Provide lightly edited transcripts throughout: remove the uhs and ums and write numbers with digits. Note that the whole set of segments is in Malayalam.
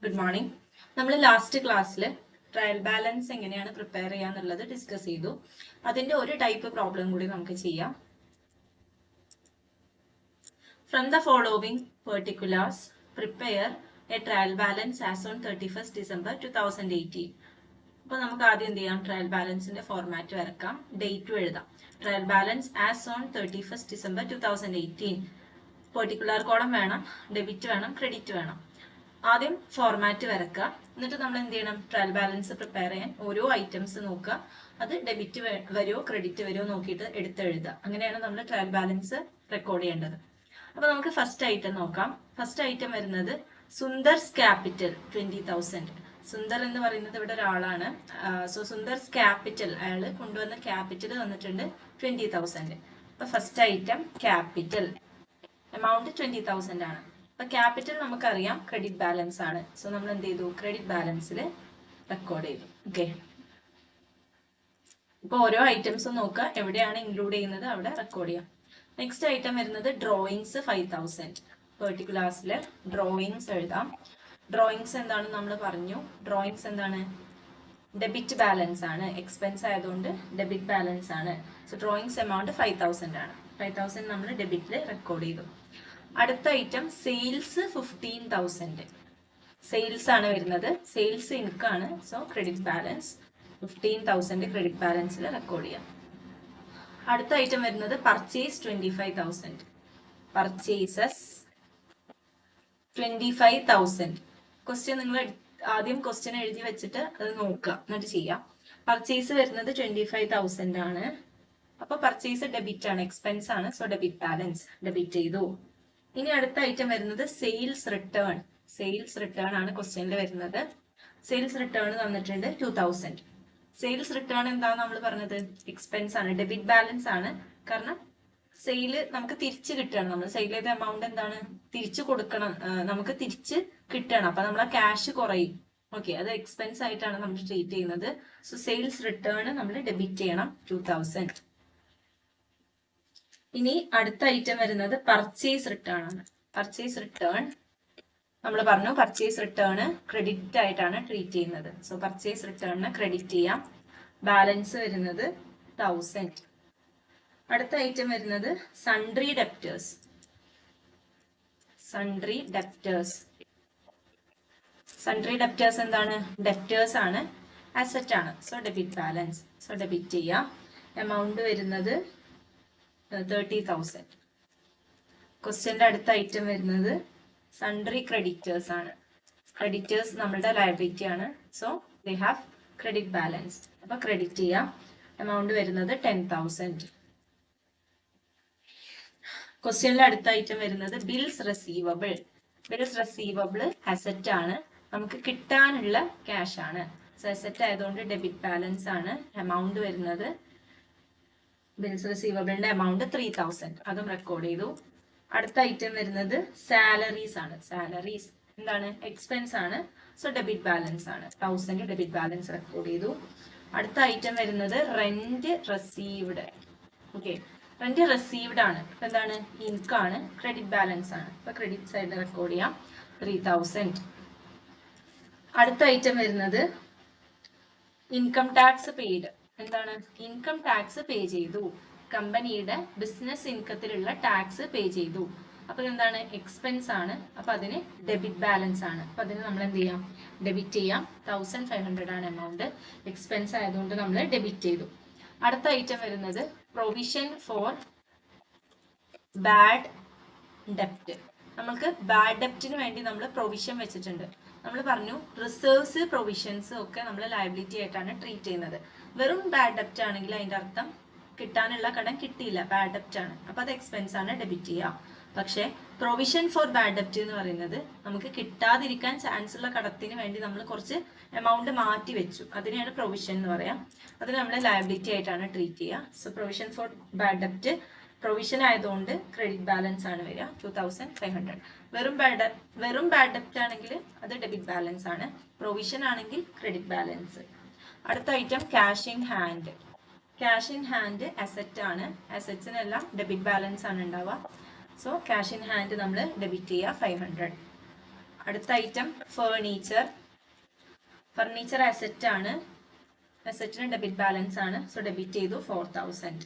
Good morning. നമ്മൾ ലാസ്റ്റ് ക്ലാസ്സിൽ ട്രയൽ ബാലൻസ് എങ്ങനെയാണ് പ്രിപ്പയർ ചെയ്യാന്നുള്ളത് ഡിസ്കസ് ചെയ്തു. അതിന്റെ ഒരു ടൈപ്പ് പ്രോബ്ലം കൂടി നമുക്ക് ചെയ്യാം. From the following particulars prepare A trial balance as on 31st December 2018. അപ്പൊ നമുക്ക് ആദ്യം എന്ത് ചെയ്യാം, ട്രയൽ ബാലൻസിന്റെ ഫോർമാറ്റ് വരക്കാം, ഡേറ്റും എഴുതാം. Trial balance as on 31st December 2018. Particular column വേണം, ഡെബിറ്റ് വേണം, ക്രെഡിറ്റ് വേണം. ആദ്യം ഫോർമാറ്റ് വരക്കുക, എന്നിട്ട് നമ്മൾ എന്ത് ചെയ്യണം, ട്രയൽ ബാലൻസ് പ്രിപ്പയർ ചെയ്യാൻ ഓരോ ഐറ്റംസ് നോക്കുക, അത് ഡെബിറ്റ് വരുമോ ക്രെഡിറ്റ് വരുമോ നോക്കിയിട്ട് എടുത്തെഴുതുക. അങ്ങനെയാണ് നമ്മൾ ട്രയൽ ബാലൻസ് റെക്കോർഡ് ചെയ്യേണ്ടത്. അപ്പൊ നമുക്ക് ഫസ്റ്റ് ഐറ്റം നോക്കാം. ഫസ്റ്റ് ഐറ്റം വരുന്നത് സുന്ദർസ് ക്യാപിറ്റൽ 20,000. സുന്ദർ എന്ന് പറയുന്നത് ഇവിടെ ഒരാളാണ്. സോ സുന്ദർസ് ക്യാപിറ്റൽ, അയാള് കൊണ്ടുവന്ന ക്യാപിറ്റൽ വന്നിട്ടുണ്ട് 20,000. അപ്പൊ ഫസ്റ്റ് ഐറ്റം ക്യാപിറ്റൽ, എമൗണ്ട് 20,000 ആണ്. അപ്പൊ ക്യാപിറ്റൽ നമുക്കറിയാം ക്രെഡിറ്റ് ബാലൻസ് ആണ്. സോ നമ്മൾ എന്ത് ചെയ്തു, ക്രെഡിറ്റ് ബാലൻസിൽ റെക്കോർഡ് ചെയ്തു. ഓക്കെ, ഇപ്പൊ ഓരോ ഐറ്റംസും നോക്കുക, എവിടെയാണ് ഇൻക്ലൂഡ് ചെയ്യുന്നത് അവിടെ റെക്കോർഡ് ചെയ്യാം. നെക്സ്റ്റ് ഐറ്റം വരുന്നത് ഡ്രോയിങ്സ് 5,000. പെർട്ടിക്കുലേഴ്സിൽ ഡ്രോയിങ്സ് എഴുതാം. ഡ്രോയിങ്സ് എന്താണെന്ന് നമ്മൾ പറഞ്ഞു. ഡ്രോയിങ്സ് എന്താണ്, ഡെബിറ്റ് ബാലൻസ് ആണ്, എക്സ്പെൻസ് ആയതുകൊണ്ട് ഡെബിറ്റ് ബാലൻസ് ആണ്. സോ ഡ്രോയിങ്സ് എമൗണ്ട് 5,000 ആണ്. 5,000 നമ്മൾ ഡെബിറ്റിൽ റെക്കോർഡ് ചെയ്തു. അടുത്ത ഐറ്റം സെയിൽസ് 15,000. സെയിൽസ് ആണ് വരുന്നത്, സെയിൽസ് ഇൻകാണ്. സോ ക്രെഡിറ്റ് ബാലൻസ് 15,000 ക്രെഡിറ്റ് ബാലൻസിൽ റെക്കോർഡ് ചെയ്യാം. അടുത്ത ഐറ്റം വരുന്നത് പർച്ചേസ് 25,000. പർച്ചേസസ് 25,000. ക്വസ്റ്റ്യൻ നിങ്ങൾ ആദ്യം ക്വസ്റ്റ്യൻ എഴുതി വെച്ചിട്ട് അത് നോക്കുക, എന്നിട്ട് ചെയ്യാം. പർച്ചേസ് വരുന്നത് 25,000 ആണ്. അപ്പൊ പർച്ചേസ് ഡെബിറ്റ് ആണ്, എക്സ്പെൻസ് ആണ്. സോ ഡെബിറ്റ് ബാലൻസ് ഡെബിറ്റ് ചെയ്തു. ഇനി അടുത്ത ഐറ്റം വരുന്നത് സെയിൽസ് റിട്ടേൺ. സെയിൽസ് റിട്ടേൺ ആണ് ക്വസ്റ്റ്യനിൽ വരുന്നത്. സെയിൽസ് റിട്ടേൺ തന്നിട്ടുണ്ട് 2,000. സെയിൽസ് റിട്ടേൺ എന്താന്ന് നമ്മൾ പറഞ്ഞത്, എക്സ്പെൻസ് ആണ്, ഡെബിറ്റ് ബാലൻസ് ആണ്. കാരണം സെയില് നമുക്ക് തിരിച്ചു കിട്ടണം, നമ്മൾ സെയിൽ ചെയ്ത എമൗണ്ട് എന്താണ്, തിരിച്ചു കൊടുക്കണം, നമുക്ക് തിരിച്ച് കിട്ടണം. അപ്പൊ നമ്മൾ ആ ക്യാഷ് കുറയും. ഓക്കെ, അത് എക്സ്പെൻസ് ആയിട്ടാണ് നമ്മൾ ട്രീറ്റ് ചെയ്യുന്നത്. സോ സെയിൽസ് റിട്ടേൺ നമ്മൾ ഡെബിറ്റ് ചെയ്യണം 2,000. ഇനി അടുത്ത ഐറ്റം വരുന്നത് പർച്ചേസ് റിട്ടേൺ ആണ്. പർച്ചേസ് റിട്ടേൺ നമ്മൾ പറഞ്ഞു, പർച്ചേസ് റിട്ടേൺ ക്രെഡിറ്റ് ആയിട്ടാണ് ട്രീറ്റ് ചെയ്യുന്നത്. സോ പർച്ചേസ് റിട്ടേണിന് ക്രെഡിറ്റ് ചെയ്യാം. ബാലൻസ് വരുന്നത് 1,000. അടുത്ത ഐറ്റം വരുന്നത് sundry debtors. Sundry debtors, sundry debtors എന്താണ്, ഡെപ്റ്റേഴ്സ് ആണ്, അസറ്റ് ആണ്. So debit balance, so debit ചെയ്യാം. എമൗണ്ട് വരുന്നത് 30,000. ക്വസ്റ്റ്യന്റെ അടുത്ത ഐറ്റം വരുന്നത് സൺട്രി ക്രെഡിറ്റേഴ്സ് ആണ്. ക്രെഡിറ്റേഴ്സ് നമ്മളുടെ ലയബിലിറ്റി ആണ്. So they have credit balance. അപ്പൊ ക്രെഡിറ്റ് ചെയ്യാം. എമൗണ്ട് വരുന്നത് 10,000. ക്വസ്റ്റ്യനിലെ അടുത്ത ഐറ്റം വരുന്നത് bills receivable. Bills receivable asset ആണ്, നമുക്ക് കിട്ടാനുള്ള ക്യാഷ് ആണ്. സോ അസറ്റ് ആയതുകൊണ്ട് ഡെബിറ്റ് ബാലൻസ് ആണ്. എമൗണ്ട് വരുന്നത്, ബിൽസ് റിസീവബിളിന്റെ എമൗണ്ട് 3,000, അതും റെക്കോർഡ് ചെയ്തു. അടുത്ത ഐറ്റം വരുന്നത് സാലറീസ് ആണ്. സാലറീസ് എന്താണ്, എക്സ്പെൻസ് ആണ്. സോ ഡെബിറ്റ് ബാലൻസ് ആണ്, 1,000 ഡെബിറ്റ് ബാലൻസ് റെക്കോർഡ് ചെയ്തു. അടുത്ത ഐറ്റം വരുന്നത് rent received. Okay, rent received ആണ്. അപ്പൊ എന്താണ്, ഇൻകാണ്, ക്രെഡിറ്റ് ബാലൻസ് ആണ്. അപ്പൊ ക്രെഡിറ്റ് സൈഡിൽ റെക്കോർഡ് ചെയ്യാം 3,000. അടുത്ത ഐറ്റം വരുന്നത് ഇൻകം ടാക്സ് പെയ്ഡ്. എന്താണ്, ഇൻകം ടാക്സ് പേ ചെയ്തു, കമ്പനിയുടെ ബിസിനസ് ഇൻകത്തിലുള്ള ടാക്സ് പേ ചെയ്തു. അപ്പൊ എന്താണ്, എക്സ്പെൻസ് ആണ്. അപ്പൊ അതിന് ഡെബിറ്റ് ബാലൻസ് ആണ്. അപ്പൊ അതിന് നമ്മൾ എന്ത് ചെയ്യാം, ഡെബിറ്റ് ചെയ്യാം. 1,500 ആണ് എമൗണ്ട്, എക്സ്പെൻസ് ആയതുകൊണ്ട് നമ്മൾ ഡെബിറ്റ് ചെയ്തു. അടുത്ത ഐറ്റം വരുന്നത് പ്രൊവിഷൻ ഫോർ ബാഡ് ഡെപ്റ്റ്. നമ്മൾക്ക് ബാഡ് ഡെപ്റ്റിന് വേണ്ടി നമ്മൾ പ്രൊവിഷൻ വെച്ചിട്ടുണ്ട്. നമ്മൾ പറഞ്ഞു റിസർവ്സ് പ്രൊവിഷൻസ് ഒക്കെ നമ്മൾ ലയബിലിറ്റി ആയിട്ടാണ് ട്രീറ്റ് ചെയ്യുന്നത്. വെറും ബാഡ് ഡെപ്റ്റ് ആണെങ്കിൽ അതിന്റെ അർത്ഥം കിട്ടാനുള്ള കടം കിട്ടിയില്ല, ബാഡ് ഡെപ്റ്റ് ആണ്. അപ്പൊ അത് എക്സ്പെൻസ് ആണ്, ഡെബിറ്റ് ചെയ്യാം. പക്ഷെ പ്രൊവിഷൻ ഫോർ ബാഡ് ഡെപ്റ്റ് എന്ന് പറയുന്നത് നമുക്ക് കിട്ടാതിരിക്കാൻ ചാൻസ് ഉള്ള കടത്തിന് വേണ്ടി നമ്മൾ കുറച്ച് എമൗണ്ട് മാറ്റി വെച്ചു, അതിനെയാണ് പ്രൊവിഷൻ എന്ന് പറയാം. അത് നമ്മൾ ലയബിലിറ്റി ആയിട്ടാണ് ട്രീറ്റ് ചെയ്യുക. സോ പ്രൊവിഷൻ ഫോർ ബാഡ് ഡെപ്റ്റ് പ്രൊവിഷൻ ആയതുകൊണ്ട് ക്രെഡിറ്റ് ബാലൻസ് ആണ് വരിക 2,500. വെറും ബാഡ് ഡെപ്റ്റ് ആണെങ്കിൽ അത് ഡെബിറ്റ് ബാലൻസ് ആണ്, പ്രൊവിഷൻ ആണെങ്കിൽ ക്രെഡിറ്റ് ബാലൻസ്. അടുത്ത item cash in hand. Cash in hand asset ആണ്, അടുത്ത ഐറ്റം ഫർണിച്ചർ. ഫർണിച്ചർ അസറ്റ് ആണ്, അസറ്റിന് ഡെബിറ്റ് ബാലൻസ് ആണ്. സോ ഡെബിറ്റ് ചെയ്തു 4000.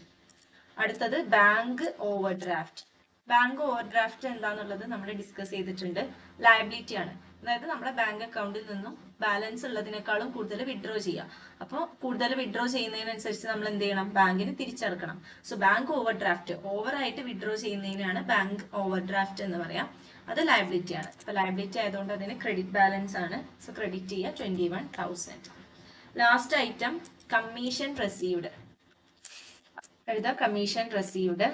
അടുത്തത് bank overdraft. Bank overdraft എന്താന്നുള്ളത് നമ്മൾ ഡിസ്കസ് ചെയ്തിട്ടുണ്ട്. ലയബിലിറ്റി ആണ്, അതായത് നമ്മുടെ ബാങ്ക് അക്കൗണ്ടിൽ നിന്നും ബാലൻസ് ഉള്ളതിനേക്കാളും കൂടുതൽ വിഡ്രോ ചെയ്യുക. അപ്പോൾ കൂടുതൽ വിഡ്രോ ചെയ്യുന്നതിനനുസരിച്ച് നമ്മൾ എന്ത് ചെയ്യണം, ബാങ്കിന് തിരിച്ചടക്കണം. സോ ബാങ്ക് ഓവർ ഡ്രാഫ്റ്റ്, ഓവറായിട്ട് വിഡ്രോ ചെയ്യുന്നതിനാണ് ബാങ്ക് ഓവർ ഡ്രാഫ്റ്റ് എന്ന് പറയാം. അത് ലയബിലിറ്റി ആണ്. അപ്പൊ ലയബിലിറ്റി ആയതുകൊണ്ട് അതിന് ക്രെഡിറ്റ് ബാലൻസ് ആണ്. സോ ക്രെഡിറ്റ് ചെയ്യുക 21,000. Last item commission received. എഴുതാം കമ്മീഷൻ റിസീവ്ഡ്.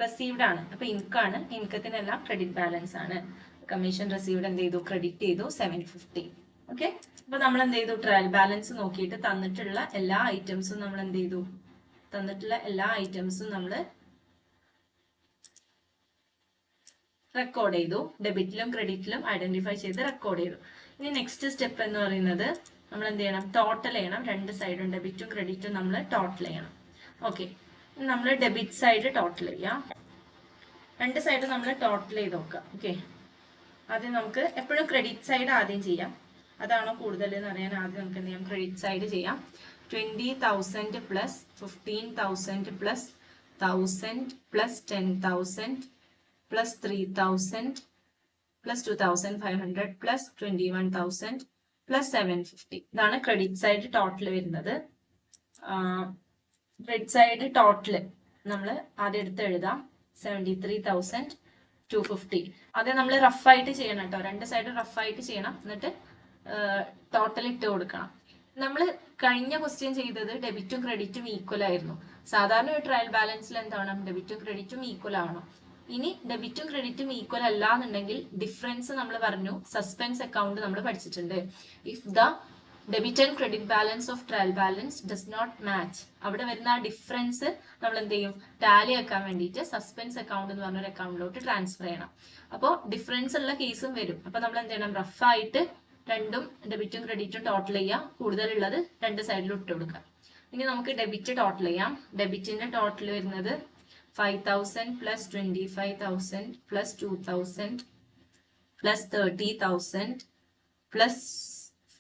റിസീവ്ഡ് ആണ്, അപ്പൊ ഇൻകാണ്, ഇൻകത്തിനെല്ലാം ക്രെഡിറ്റ് ബാലൻസ് ആണ്. കമ്മീഷൻ റിസീവ്ഡ് എന്ത് ചെയ്തു, ക്രെഡിറ്റ് ചെയ്തു 750. ഓക്കെ, അപ്പൊ നമ്മൾ എന്ത് ചെയ്തു, ട്രയൽ ബാലൻസ് നോക്കിയിട്ട് തന്നിട്ടുള്ള എല്ലാ ഐറ്റംസും നമ്മൾ എന്ത് ചെയ്തു, നമ്മൾ റെക്കോർഡ് ചെയ്തു. ഡെബിറ്റിലും ക്രെഡിറ്റിലും ഐഡന്റിഫൈ ചെയ്ത് റെക്കോർഡ് ചെയ്തു. ഇനി നെക്സ്റ്റ് സ്റ്റെപ്പ് എന്ന് പറയുന്നത് നമ്മൾ എന്ത് ചെയ്യണം, ടോട്ടൽ ചെയ്യണം. രണ്ട് സൈഡും ഡെബിറ്റും ക്രെഡിറ്റും നമ്മൾ ടോട്ടൽ ചെയ്യണം. ഓക്കെ, നമ്മൾ ഡെബിറ്റ് സൈഡ് ടോട്ടൽ ചെയ്യാം. രണ്ട് സൈഡും നമ്മൾ ടോട്ടൽ ചെയ്ത് നോക്കാം. ഓക്കെ, ആദ്യം നമുക്ക് എപ്പോഴും ക്രെഡിറ്റ് സൈഡ് ആദ്യം ചെയ്യാം. അതാണോ കൂടുതൽ എന്ന് അറിയാൻ ആദ്യം നമുക്ക് എന്ത് ചെയ്യാം, ക്രെഡിറ്റ് സൈഡ് ചെയ്യാം. 20,000 plus 15,000 plus 1,000 plus 10,000 plus 3,000 plus 2,500 plus 21,000 plus 750. ഇതാണ് ക്രെഡിറ്റ് സൈഡ് ടോട്ടൽ വരുന്നത്. ക്രെഡിറ്റ് സൈഡ് ടോട്ടൽ നമ്മൾ ആദ്യം എടുത്ത് എഴുതാം. 73,250. ആദ്യം നമ്മൾ റഫായിട്ട് ചെയ്യണം കേട്ടോ, രണ്ട് സൈഡ് റഫായിട്ട് ചെയ്യണം. എന്നിട്ട് ടോട്ടൽ ഇട്ട് കൊടുക്കണം. നമ്മൾ കഴിഞ്ഞ ക്വസ്റ്റ്യൻ ചെയ്തത് ഡെബിറ്റും ക്രെഡിറ്റും ഈക്വൽ ആയിരുന്നു. സാധാരണ ഒരു ട്രയൽ ബാലൻസിൽ എന്താണ്, ഡെബിറ്റും ക്രെഡിറ്റും ഈക്വൽ ആവണം. ഇനി ഡെബിറ്റും ക്രെഡിറ്റും ഈക്വൽ അല്ല എന്നുണ്ടെങ്കിൽ ഡിഫറൻസ് നമ്മൾ പറഞ്ഞു, സസ്പെൻസ് അക്കൗണ്ട് നമ്മൾ പഠിച്ചിട്ടുണ്ട്. If the debit and credit balance of trial balance does not match, അവിടെ വരുന്ന ആ ഡിഫറൻസ് നമ്മൾ എന്ത് ചെയ്യും, ടാലി ആക്കാൻ വേണ്ടിയിട്ട് സസ്പെൻസ് അക്കൗണ്ട് എന്ന് പറഞ്ഞൊരു അക്കൗണ്ടിലോട്ട് ട്രാൻസ്ഫർ ചെയ്യണം. അപ്പോൾ ഡിഫറൻസ് ഉള്ള കേസും വരും. അപ്പൊ നമ്മൾ എന്ത് ചെയ്യണം, റഫായിട്ട് രണ്ടും ഡെബിറ്റും ക്രെഡിറ്റും ടോട്ടൽ ചെയ്യാം. കൂടുതലുള്ളത് രണ്ട് സൈഡിലും ഇട്ട് കൊടുക്കാം. ഇനി നമുക്ക് ഡെബിറ്റ് ടോട്ടൽ ചെയ്യാം. ഡെബിറ്റിന്റെ ടോട്ടൽ വരുന്നത് 5,000 plus 25,000 plus 2,000 plus 30,000 plus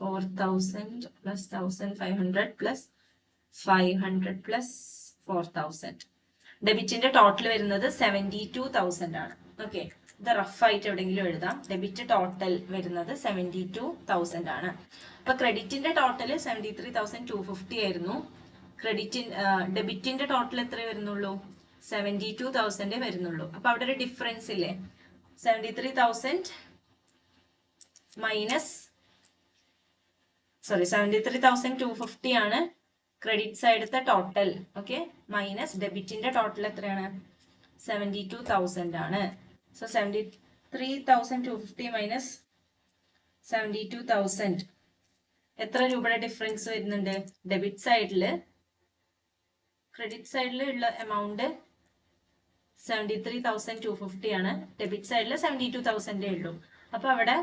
4,000 plus 1,500 plus 500 plus 4,000. ഡെബിറ്റിന്റെ ടോട്ടൽ വരുന്നത് 72,000 ആണ്. ഓക്കെ, ഇത് റഫ് ആയിട്ട് എവിടെയെങ്കിലും എഴുതാം. ഡെബിറ്റ് ടോട്ടൽ വരുന്നത് 72,000 ആണ്. അപ്പൊ ക്രെഡിറ്റിന്റെ ടോട്ടൽ 73,250 ആയിരുന്നു. ഡെബിറ്റിന്റെ ടോട്ടൽ എത്ര വരുന്നുള്ളൂ, 72,000 വരുന്നുള്ളൂ. അപ്പൊ അവിടെ ഒരു ഡിഫറൻസ് ഇല്ലേ, 73,000 മൈനസ് 73,250 ആണ് ക്രെഡിറ്റ് സൈഡത്തെ ടോട്ടൽ. ഓക്കെ, മൈനസ് ഡെബിറ്റിന്റെ ടോട്ടൽ എത്രയാണ്, 72,000 ആണ്. സോ 73,250 മൈനസ് 72,000 എത്ര രൂപയുടെ ഡിഫറൻസ് വരുന്നുണ്ട്. ഡെബിറ്റ് സൈഡില് ക്രെഡിറ്റ് സൈഡിൽ ഉള്ള എമൗണ്ട് 73,250 ആണ്. ഡെബിറ്റ് സൈഡിൽ 72,000 ഉള്ളൂ. അപ്പൊ അവിടെ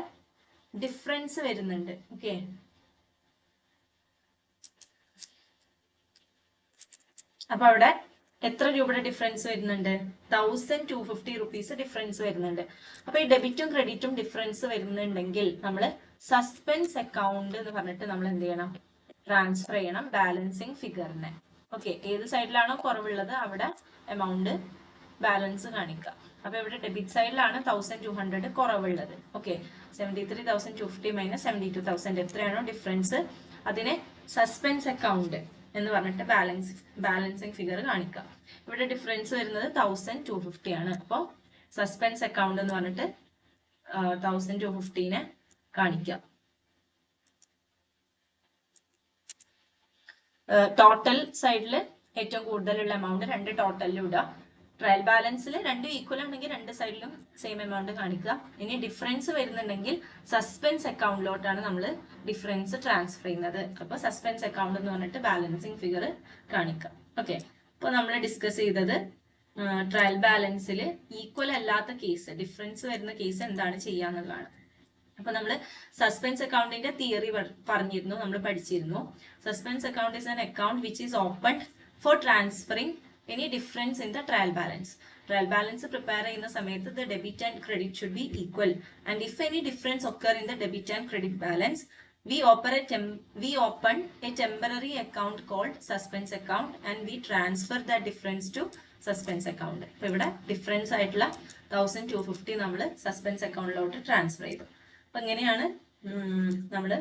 ഡിഫറൻസ് വരുന്നുണ്ട്. ഓക്കെ, അപ്പൊ അവിടെ എത്ര രൂപയുടെ ഡിഫറൻസ് വരുന്നുണ്ട്, 1,250 റുപ്പീസ് ഡിഫറൻസ് വരുന്നുണ്ട്. അപ്പൊ ഈ ഡെബിറ്റും ക്രെഡിറ്റും ഡിഫറൻസ് വരുന്നുണ്ടെങ്കിൽ നമ്മൾ സസ്പെൻസ് അക്കൗണ്ട് എന്ന് പറഞ്ഞിട്ട് നമ്മൾ എന്ത് ചെയ്യണം, ട്രാൻസ്ഫർ ചെയ്യണം ബാലൻസിങ് ഫിഗറിനെ. ഓക്കെ, ഏത് സൈഡിലാണോ കുറവുള്ളത് അവിടെ എമൗണ്ട് ബാലൻസ് കാണിക്കുക. അപ്പൊ ഇവിടെ ഡെബിറ്റ് സൈഡിലാണ് 1,200 കുറവുള്ളത്. ഓക്കെ, 73,250 മൈനസ് 72,000 എത്രയാണോ ഡിഫറൻസ് അതിനെ സസ്പെൻസ് അക്കൗണ്ട് എന്ന് പറഞ്ഞിട്ട് ബാലൻസിങ് ഫിഗർ കാണിക്കുക. ഇവിടെ ഡിഫറൻസ് വരുന്നത് 1,250 ആണ്. അപ്പോൾ സസ്പെൻസ് അക്കൗണ്ട് എന്ന് പറഞ്ഞിട്ട് 1,250 കാണിക്കുക. ടോട്ടൽ സൈഡിൽ ഏറ്റവും കൂടുതലുള്ള എമൗണ്ട് രണ്ട് ടോട്ടലിലും ഇടുക. ട്രയൽ ബാലൻസിൽ രണ്ടും ഈക്വൽ ആണെങ്കിൽ രണ്ട് സൈഡിലും സെയിം എമൗണ്ട് കാണിക്കുക. ഇനി ഡിഫറൻസ് വരുന്നുണ്ടെങ്കിൽ സസ്പെൻസ് അക്കൗണ്ടിലോട്ടാണ് നമ്മൾ ഡിഫറൻസ് ട്രാൻസ്ഫർ ചെയ്യുന്നത്. അപ്പോൾ സസ്പെൻസ് അക്കൗണ്ട് എന്ന് പറഞ്ഞിട്ട് ബാലൻസിങ് ഫിഗർ കാണിക്കുക. ഓക്കെ, അപ്പോൾ നമ്മൾ ഡിസ്കസ് ചെയ്തത് ട്രയൽ ബാലൻസിൽ ഈക്വൽ അല്ലാത്ത കേസ്, ഡിഫറൻസ് വരുന്ന കേസ് എന്താണ് ചെയ്യാന്നുള്ളതാണ്. അപ്പൊ നമ്മൾ സസ്പെൻസ് അക്കൗണ്ടിന്റെ തിയറി പറഞ്ഞിരുന്നു, നമ്മൾ പഠിച്ചിരുന്നു. Suspense account is an account which is open four transferring any difference in the trial balance. Trial balance prepare ചെയ്യുന്ന സമയത്ത് the debit and credit should be equal and if any difference occur in the debit and credit balance we open a temporary account called suspense account and we transfer that difference to suspense account. അപ്പോൾ ഇവിടെ ഡിഫറൻസ് ആയിട്ടുള്ള 1250 നമ്മൾ സസ്പെൻസ് അക്കൗണ്ടിലോട്ട് ട്രാൻസ്ഫർ ചെയ്തു. അപ്പൊ ഇങ്ങനെയാണ് നമ്മൾ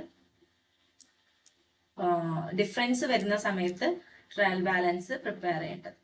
ഡിഫറൻസ് വരുന്ന സമയത്ത് ട്രയൽ ബാലൻസ് പ്രിപ്പയർ ചെയ്യേണ്ടത്.